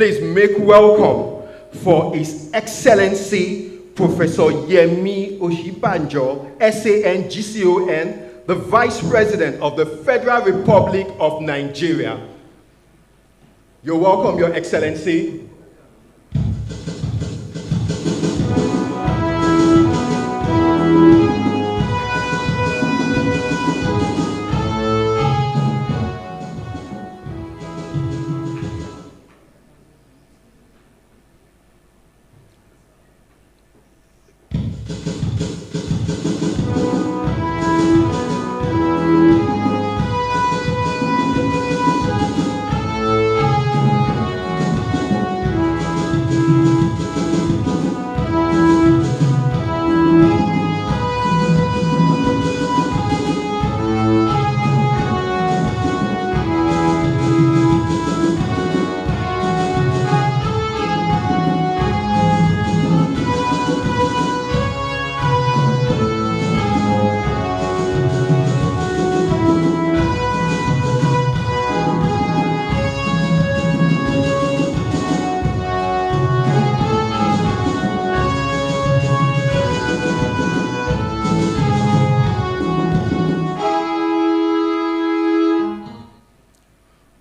Please make welcome for His Excellency Professor Yemi Oshibanjo, SAN, the Vice President of the Federal Republic of Nigeria. You're welcome, Your Excellency.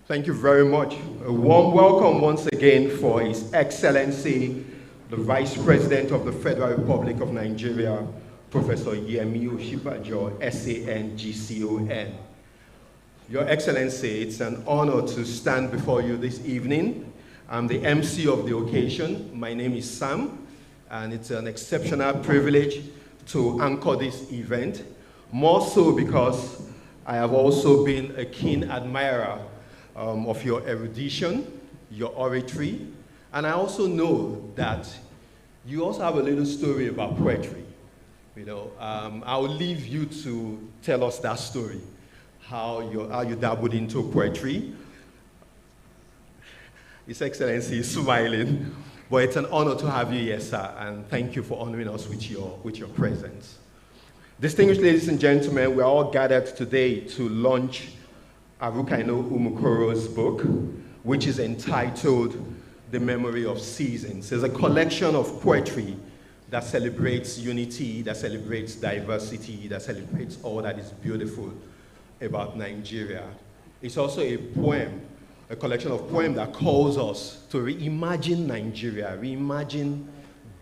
Thank you very much. A warm welcome once again for His Excellency, the Vice President of the Federal Republic of Nigeria, Professor Yemi Oshibanjo, SAN. Your Excellency, it's an honor to stand before you this evening. I'm the MC of the occasion. My name is Sam, and it's an exceptional privilege to anchor this event, more so because I have also been a keen admirer of your erudition, your oratory, and I also know that you also have a little story about poetry. You know, I'll leave you to tell us that story, how you dabbled into poetry. His Excellency is smiling, but it's an honor to have you here, sir, and thank you for honoring us with your presence. Distinguished ladies and gentlemen, we are all gathered today to launch ARUKAINO UMUKORO's book, which is entitled The Memory of Seasons. It's a collection of poetry that celebrates unity, that celebrates diversity, that celebrates all that is beautiful about Nigeria. It's also a poem, a collection of poems that calls us to reimagine Nigeria, reimagine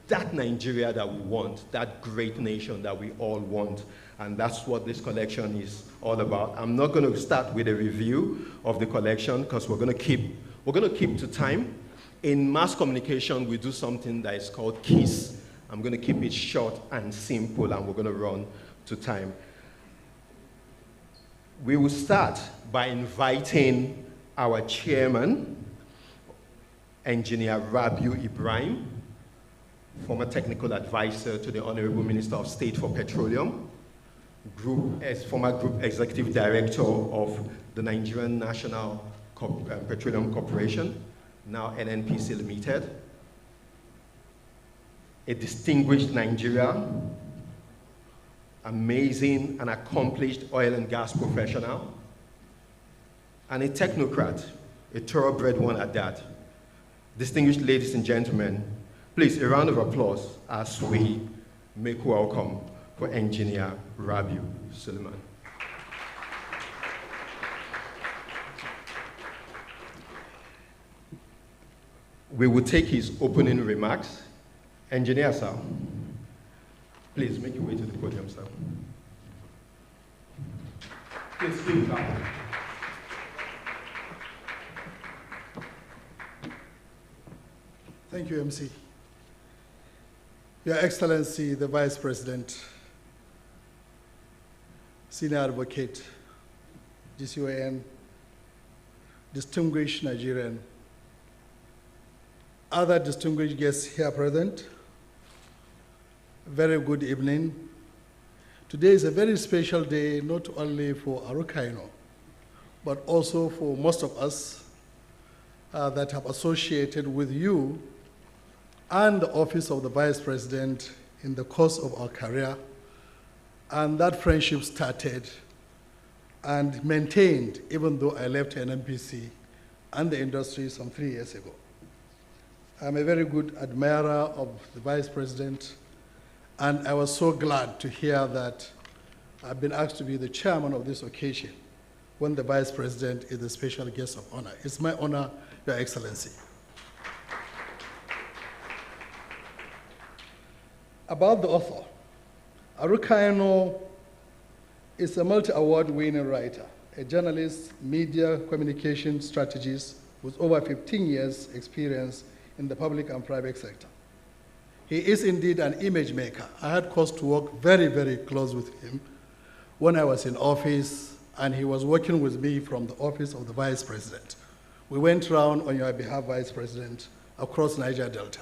that Nigeria that we want, that great nation that we all want. And that's what this collection is all about. I'm not going to start with a review of the collection because we're going to keep to time. In mass communication, we do something that is called KISS. I'm going to keep it short and simple, and we're going to run to time. We will start by inviting our chairman, Engineer Rabiu Ibrahim, former technical advisor to the Honorable Minister of State for Petroleum, former group executive director of the Nigerian National Petroleum Corporation, now NNPC Limited, a distinguished Nigerian, amazing and accomplished oil and gas professional, and a technocrat, a thoroughbred one at that. Distinguished ladies and gentlemen, please, a round of applause as we make welcome for Engineer Rabiu Suleiman. We will take his opening remarks. Engineer, sir, please make your way to the podium, sir. Please speak up. Thank you, MC. Your Excellency, the Vice President, Senior Advocate, GCON, distinguished Nigerian, other distinguished guests here present, very good evening. Today is a very special day, not only for ARUKAINO, but also for most of us that have associated with you and the office of the Vice President in the course of our career. And that friendship started and maintained even though I left NNPC and the industry some 3 years ago. I'm a very good admirer of the Vice President, and I was so glad to hear that I've been asked to be the chairman of this occasion when the Vice President is the special guest of honor. It's my honor, Your Excellency. About the author, ARUKAINO is a multi-award winning writer, a journalist, media communication strategist with over 15 years experience in the public and private sector. He is indeed an image maker. I had cause to work very, very close with him when I was in office, and he was working with me from the office of the Vice President. We went around on your behalf, Vice President, across Niger Delta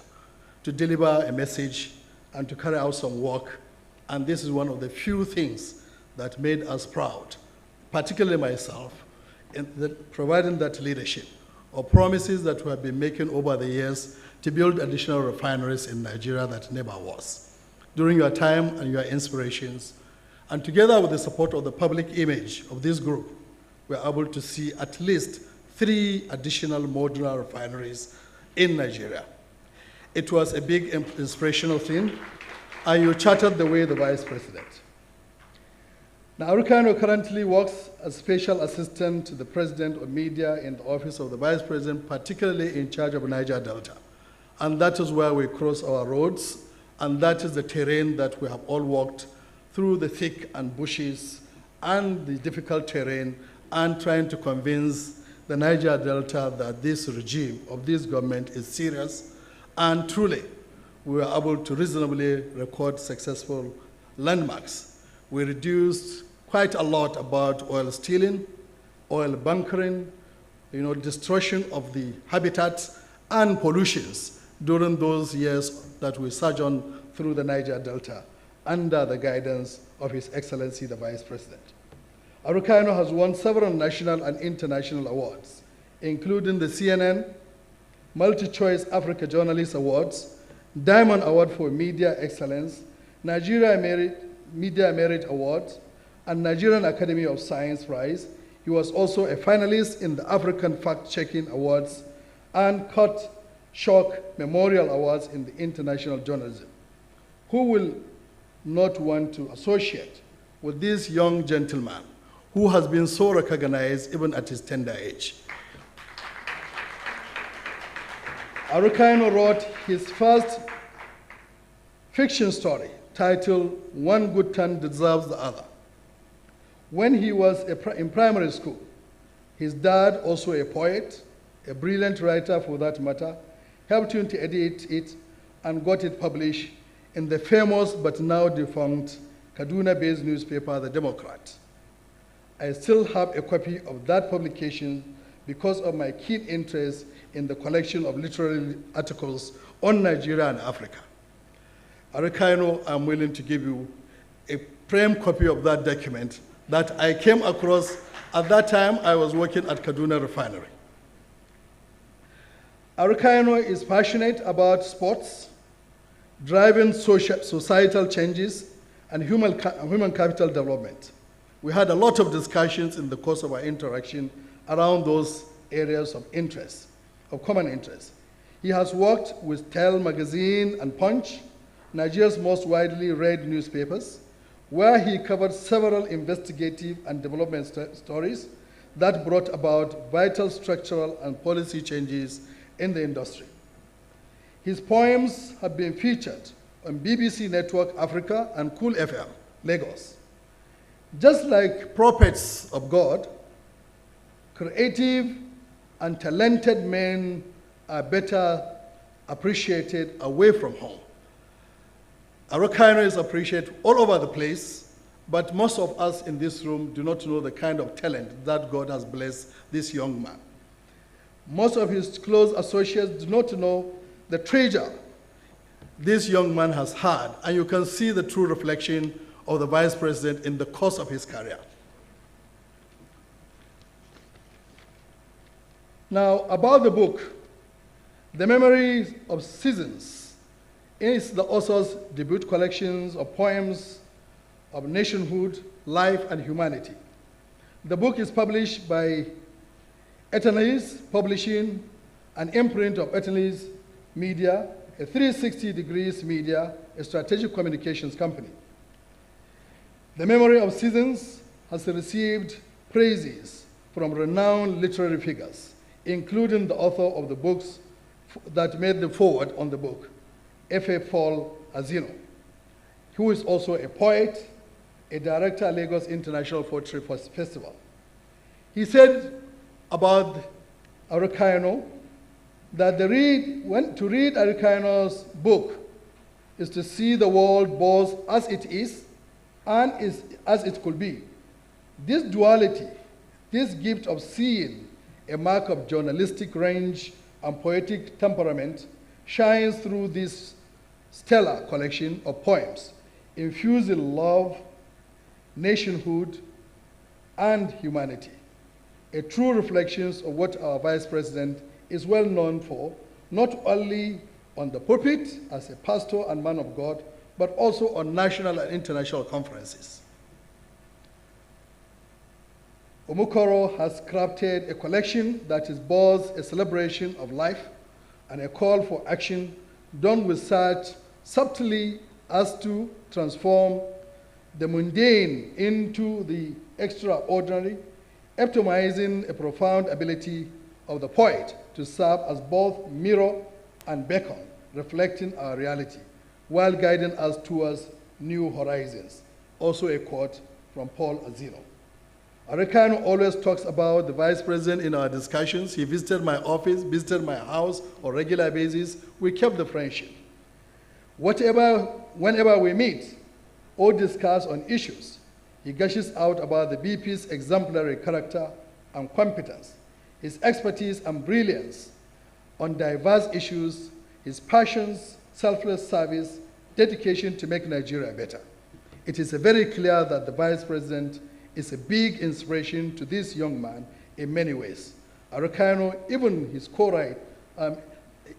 to deliver a message and to carry out some work. And this is one of the few things that made us proud, particularly myself, in providing that leadership or promises that we have been making over the years to build additional refineries in Nigeria that never was. During your time and your inspirations, and together with the support of the public image of this group, we are able to see at least 3 additional modular refineries in Nigeria. It was a big inspirational thing, and you charted the way, the Vice President. Now, ARUKAINO currently works as Special Assistant to the President of Media in the Office of the Vice President, particularly in charge of Niger Delta. And that is where we cross our roads, and that is the terrain that we have all walked through, the thick and bushes and the difficult terrain, and trying to convince the Niger Delta that this regime of this government is serious, and truly we were able to reasonably record successful landmarks. We reduced quite a lot about oil stealing, oil bunkering, destruction of the habitats and pollutions during those years that we sojourned through the Niger Delta under the guidance of His Excellency, the Vice President. ARUKAINO has won several national and international awards, including the CNN Multi-Choice Africa Journalist Awards, Diamond Award for Media Excellence, Nigeria Media Merit Award, and Nigerian Academy of Science Prize. He was also a finalist in the African Fact-Checking Awards and Kurt Schock Memorial Awards in the international journalism. Who will not want to associate with this young gentleman who has been so recognized even at his tender age? ARUKAINO wrote his first fiction story titled One Good Turn Deserves the Other. When he was in primary school, his dad, also a poet, a brilliant writer for that matter, helped him to edit it and got it published in the famous but now defunct Kaduna-based newspaper, The Democrat. I still have a copy of that publication because of my keen interest in the collection of literary articles on Nigeria and Africa. ARUKAINO, I'm willing to give you a framed copy of that document that I came across. At that time, I was working at Kaduna Refinery. ARUKAINO is passionate about sports, driving societal changes, and human capital development. We had a lot of discussions in the course of our interaction around those areas of interest, of common interest. He has worked with Tell magazine and Punch, Nigeria's most widely read newspapers, where he covered several investigative and development stories that brought about vital structural and policy changes in the industry. His poems have been featured on BBC Network Africa and Cool FM, Lagos. Just like prophets of God, creative and talented men are better appreciated away from home. ARUKAINO is appreciated all over the place, but most of us in this room do not know the kind of talent that God has blessed this young man. Most of his close associates do not know the treasure this young man has had, and you can see the true reflection of the Vice President in the course of his career. Now, about the book, The Memories of Seasons is the author's debut collections of poems of nationhood, life, and humanity. The book is published by Eternalis Publishing, an imprint of Eternalis Media, a 360 Degrees Media, a strategic communications company. The Memory of Seasons has received praises from renowned literary figures, including the author of the books that made the foreword on the book, F.A. Paul Azino, who is also a poet, a director at Lagos International Poetry Festival. He said about ARUKAINO that to read ARUKAINO's book is to see the world both as it is and as it could be. This duality, this gift of seeing, a mark of journalistic range and poetic temperament, shines through this stellar collection of poems, infusing love, nationhood, and humanity. A true reflection of what our Vice President is well known for, not only on the pulpit as a pastor and man of God, but also on national and international conferences. UMUKORO has crafted a collection that is both a celebration of life and a call for action done with such subtlety as to transform the mundane into the extraordinary, epitomizing a profound ability of the poet to serve as both mirror and beacon, reflecting our reality, while guiding us towards new horizons. Also a quote from Paul Azino. ARUKAINO always talks about the Vice President in our discussions. He visited my office, visited my house on a regular basis. We kept the friendship. Whenever we meet or discuss on issues, he gushes out about the VP's exemplary character and competence, his expertise and brilliance on diverse issues, his passions, selfless service, dedication to make Nigeria better. It is very clear that the Vice President is a big inspiration to this young man in many ways. ARUKAINO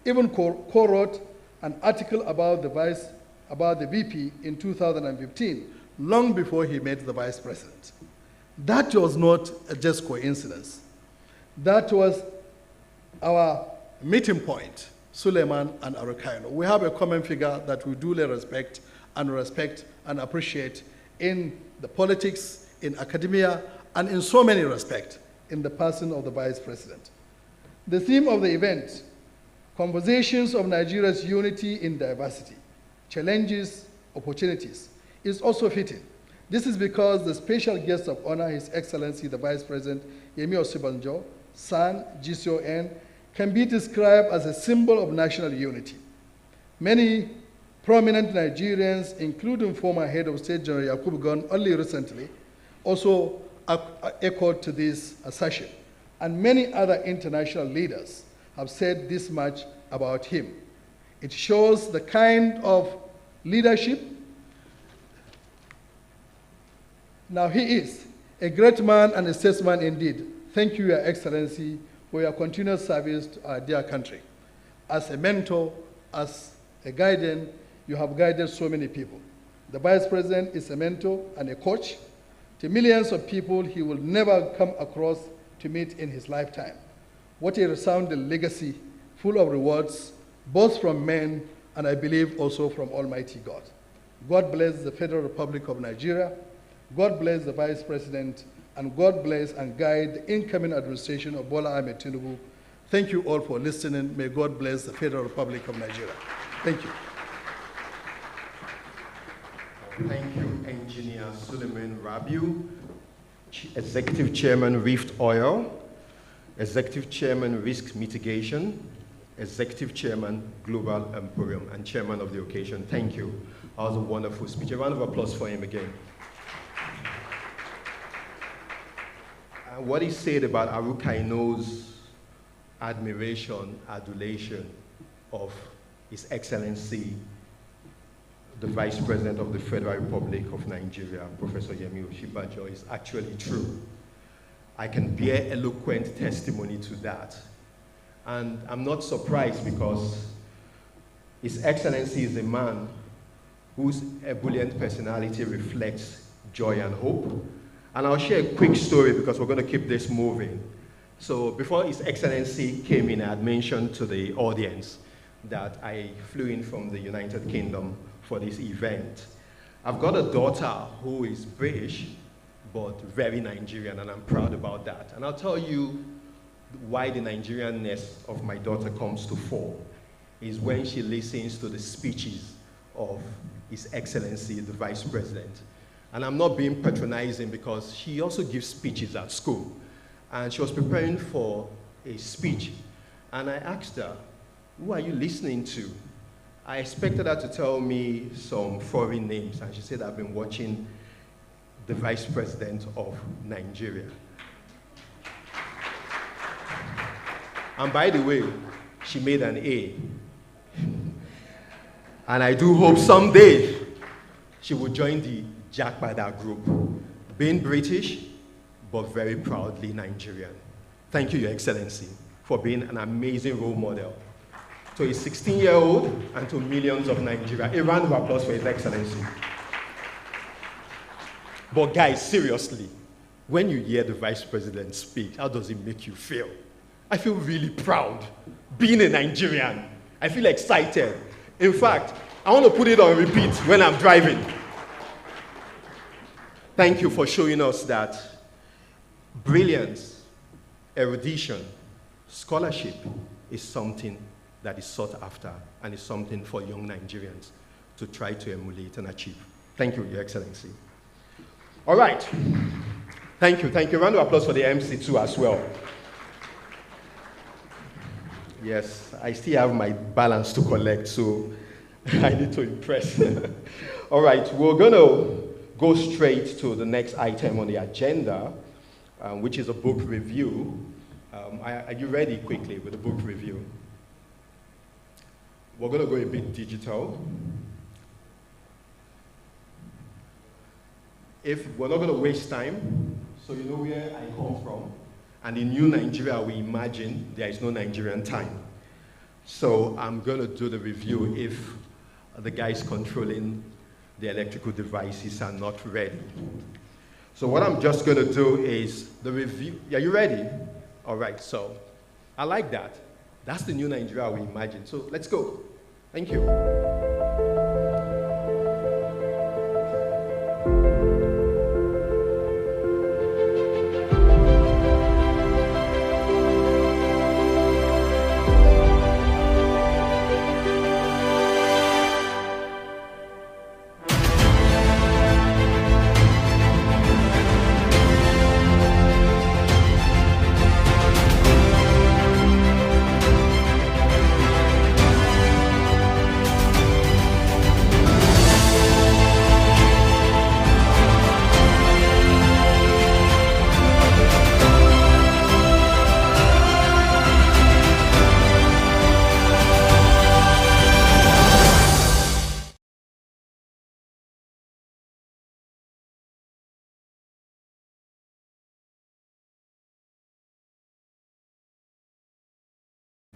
even co-wrote an article about the VP in 2015, long before he met the Vice President. That was not just coincidence. That was our meeting point, Suleiman and ARUKAINO. We have a common figure that we duly respect and appreciate in the politics, in academia, and in so many respects, in the person of the Vice President. The theme of the event, Conversations of Nigeria's Unity in Diversity, Challenges, Opportunities, is also fitting. This is because the special guest of honor, His Excellency the Vice President, Yemi Osibanjo, son, GCON, can be described as a symbol of national unity. Many prominent Nigerians, including former head of state General Yakubu Gowon only recently, also echoed to this assertion. And many other international leaders have said this much about him. It shows the kind of leadership. Now he is a great man and a statesman indeed. Thank you, Your Excellency, for your continuous service to our dear country. As a mentor, as a guardian, you have guided so many people. The Vice President is a mentor and a coach to millions of people he will never come across to meet in his lifetime. What a resounding legacy, full of rewards, both from men and I believe also from Almighty God. God bless the Federal Republic of Nigeria. God bless the Vice President, and God bless and guide the incoming administration of Bola Ahmed Tinubu. Thank you all for listening. May God bless the Federal Republic of Nigeria. Thank you. Thank you, Engineer Suleiman Rabiu, Executive Chairman, Rift Oil, Executive Chairman, Risk Mitigation, Executive Chairman, Global Emporium, and Chairman of the occasion. Thank you. That was a wonderful speech. A round of applause for him again. And what he said about ARUKAINO's adulation of His Excellency, the Vice President of the Federal Republic of Nigeria, Professor Yemi Osibanjo, is actually true. I can bear eloquent testimony to that. And I'm not surprised because His Excellency is a man whose ebullient personality reflects joy and hope. And I'll share a quick story because we're going to keep this moving. So before His Excellency came in, I had mentioned to the audience that I flew in from the United Kingdom for this event. I've got a daughter who is British, but very Nigerian, and I'm proud about that. And I'll tell you why the Nigerianness of my daughter comes to fore is when she listens to the speeches of His Excellency, the Vice President. And I'm not being patronizing because she also gives speeches at school. And she was preparing for a speech. And I asked her, who are you listening to? I expected her to tell me some foreign names, and she said, I've been watching the Vice President of Nigeria. And by the way, she made an A. And I do hope someday she will join the Jakpada group, being British, but very proudly Nigerian. Thank you, Your Excellency, for being an amazing role model to a 16-year-old and to millions of Nigeria. A round of applause for His Excellency. But guys, seriously, when you hear the Vice President speak, how does it make you feel? I feel really proud being a Nigerian. I feel excited. In fact, I want to put it on repeat when I'm driving. Thank you for showing us that brilliance, erudition, scholarship is something that is sought after and is something for young Nigerians to try to emulate and achieve. Thank you, Your Excellency. All right. Thank you. Thank you. Round of applause for the MC too as well. Yes, I still have my balance to collect, so I need to impress. All right, we're going to go straight to the next item on the agenda, which is a book review. Are you ready quickly with the book review? We're going to go a bit digital. If we're not going to waste time, so you know where I come from. And in New Nigeria, we imagine there is no Nigerian time. So I'm going to do the review if the guys controlling the electrical devices are not ready. So what I'm just going to do is the review. Are you ready? All right, so I like that. That's the New Nigeria we imagine. So let's go. Thank you.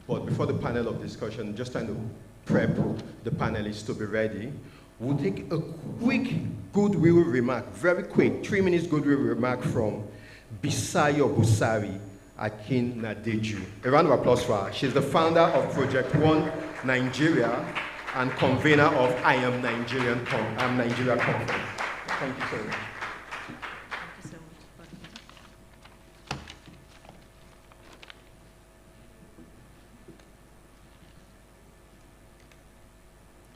But before the panel of discussion, just trying to prep the panelists to be ready, we'll take a quick goodwill remark, very quick, 3 minutes goodwill remark from Bisayo Busari Akin Nadeju. A round of applause for her. She's the founder of Project One Nigeria and convener of I Am Nigeria Conference. Thank you so much.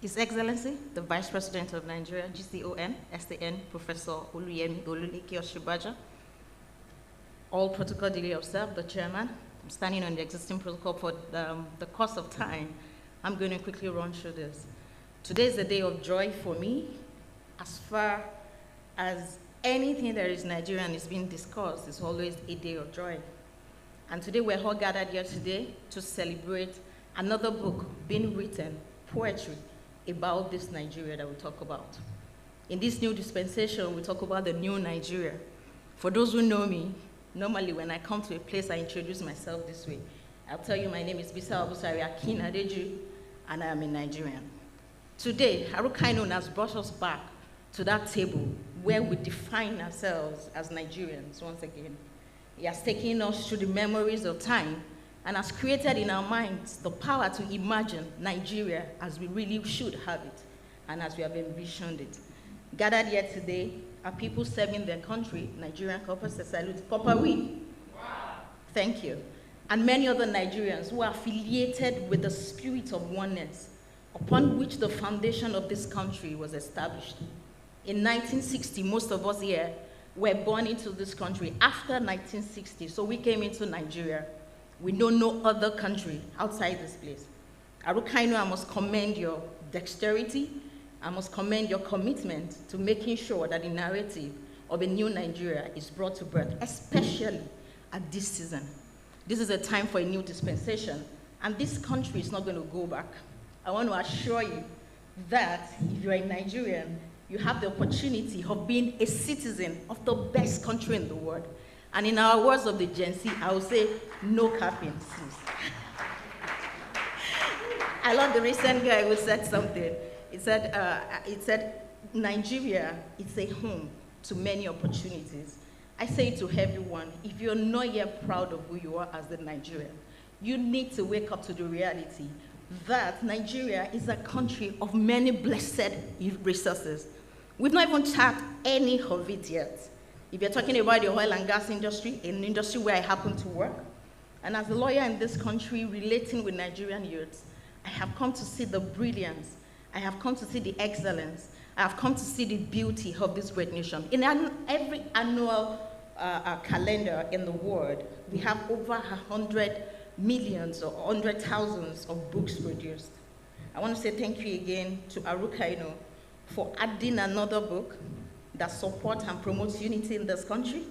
His Excellency, the Vice President of Nigeria, GCON, STN, Professor Oluyemi Oluleke Oshibaja, all protocol duly observed, the Chairman. I'm standing on the existing protocol for the course of time. I'm going to quickly run through this. Today is a day of joy for me. As far as anything that is Nigerian is being discussed, it's always a day of joy. And today we're all gathered here today to celebrate another book being written, poetry, about this Nigeria that we talk about. In this new dispensation, we talk about the new Nigeria. For those who know me, normally when I come to a place, I introduce myself this way. I'll tell you my name is Bisayo Busari Akin Nadeju, and I am a Nigerian. Today, ARUKAINO has brought us back to that table where we define ourselves as Nigerians once again. He has taken us through the memories of time and has created in our minds the power to imagine Nigeria as we really should have it and as we have envisioned it. Gathered here today are people serving their country, Nigerian corpus, salute, Papa we. Wow. Thank you. And many other Nigerians who are affiliated with the spirit of oneness upon which the foundation of this country was established. In 1960, most of us here were born into this country after 1960, so we came into Nigeria. We know no other country outside this place. ARUKAINO, I must commend your dexterity. I must commend your commitment to making sure that the narrative of a new Nigeria is brought to birth, especially at this season. This is a time for a new dispensation, and this country is not going to go back. I want to assure you that if you're a Nigerian, you have the opportunity of being a citizen of the best country in the world. And in our words of the Gen Z, I will say, no capping, please. I love the recent guy who said something. It said, Nigeria is a home to many opportunities. I say to everyone, if you're not yet proud of who you are as a Nigerian, you need to wake up to the reality that Nigeria is a country of many blessed resources. We've not even tapped any of it yet. If you're talking about the oil and gas industry, an industry where I happen to work, and as a lawyer in this country relating with Nigerian youths, I have come to see the brilliance, I have come to see the excellence, I have come to see the beauty of this great nation. In every annual calendar in the world, we have over 100 millions or 100,000s of books produced. I want to say thank you again to ARUKAINO for adding another book that supports and promotes unity in this country.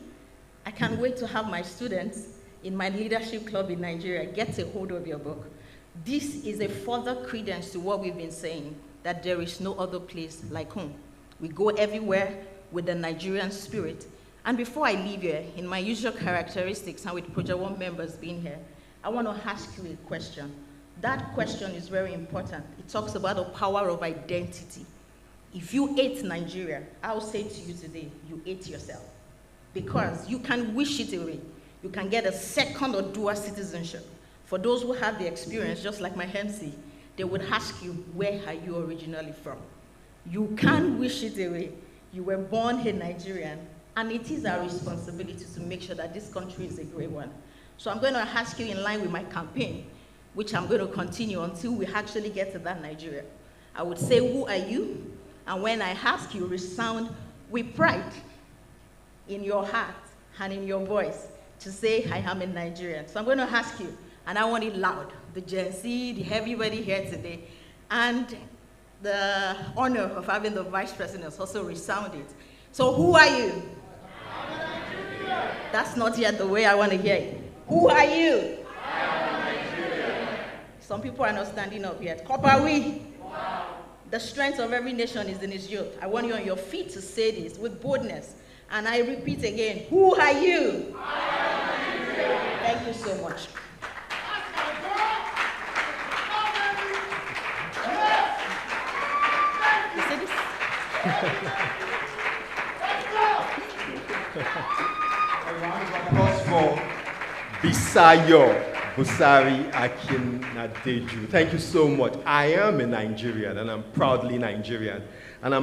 I can't wait to have my students in my leadership club in Nigeria get a hold of your book. This is a further credence to what we've been saying, that there is no other place like home. We go everywhere with the Nigerian spirit. And before I leave here, in my usual characteristics and with Project One members being here, I want to ask you a question. That question is very important. It talks about the power of identity. If you hate Nigeria, I'll say to you today, you hate yourself. Because you can wish it away. You can get a second or dual citizenship. For those who have the experience, just like my MC, they would ask you, where are you originally from? You can't wish it away. You were born a Nigerian, and it is our responsibility to make sure that this country is a great one. So I'm going to ask you in line with my campaign, which I'm going to continue until we actually get to that Nigeria. I would say, who are you? And when I ask you, resound with pride in your heart and in your voice to say, I am a Nigerian. So I'm going to ask you, and I want it loud, the Gen Z, the everybody here today, and the honor of having the Vice President also resound it. So who are you? I'm a Nigerian. That's not yet the way I want to hear it. Who are you? I'm a Nigerian. Some people are not standing up yet. Kopawi. Wow. The strength of every nation is in its youth. I want you on your feet to say this with boldness. And I repeat again, who are you? I am Nigerian. Thank you so much. You see this? A round of applause for Bisayo Busari Akin-Nadeju. Thank you so much. I am a Nigerian, and I'm proudly Nigerian. And I'm